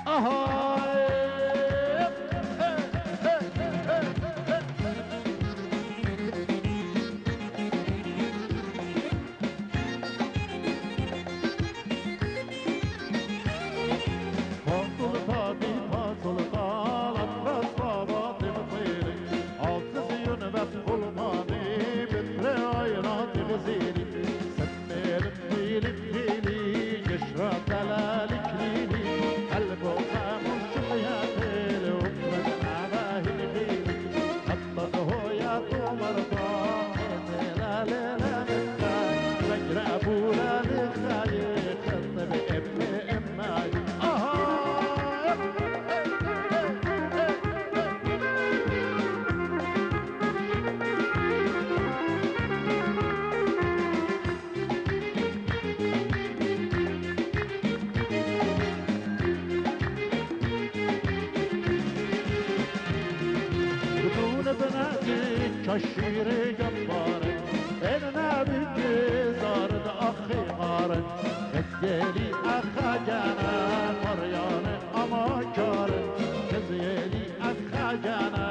آهای شیر جباره این نبی زارد آخی غاره کزیلی اخا جانه مریانه اما کاره کزیلی اخا جانه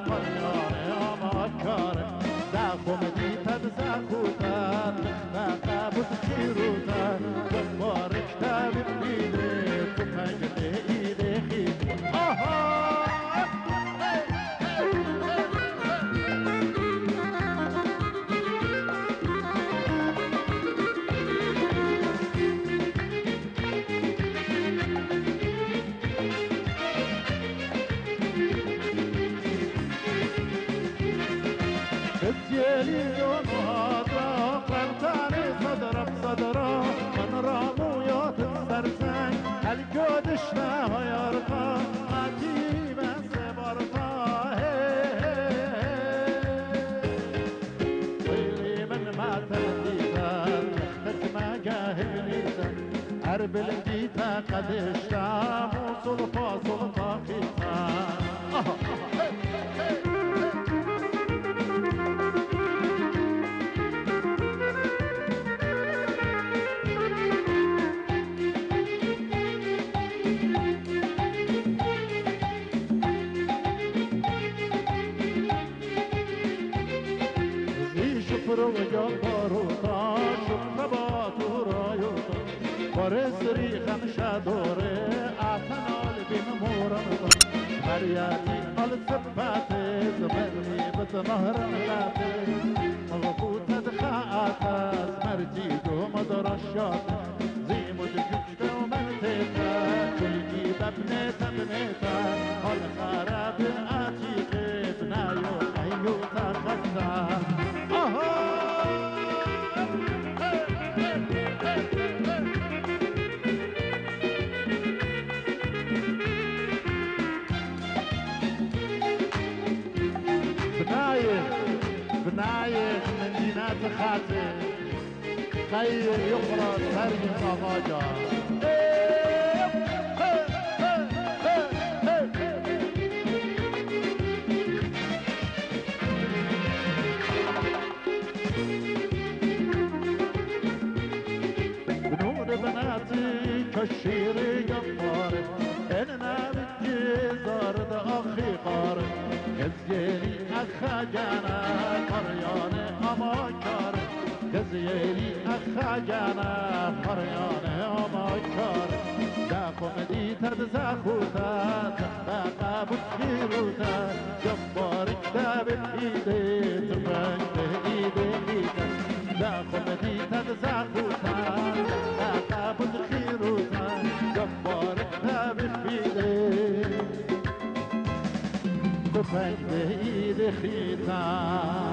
مریانه اما کاره زخم دیتد زخوتد نقبت خیروتد جبارش تبید بیده تو پنجده ایده خید آها بلديتا قد اشتام وصلفا صلفا خيطان زي شفر وجبروتا شفر باتورا يوتا برسري خمشة دوري أعتنال بمورم مرياتي السباتي زمري بتنهر نلاتي مغفوطة دخاءات مرجي دوم درشات زي مدجوشت ومنتيتا كل جيب ابنيتا بنيتا الخراب آتيقي بنايو حيوتا خزا بنايخ من دينات خاتم خير يقرأ سرج قماجا بنور بناتي كالشير جبار اننا بالجزار ده اخي قار كزيري اخا جانا قريان اما كار كزيري اخا جانا قريان اما كار داكم دي تدزاخوتا تخباقا بتخيروتا جبار كتاب ايدي تربان بايدي ايدي داكم دي تدزاخوتا تخباقا بتخيروتا جبار كتاب ايدي تفنگ به اید خیطان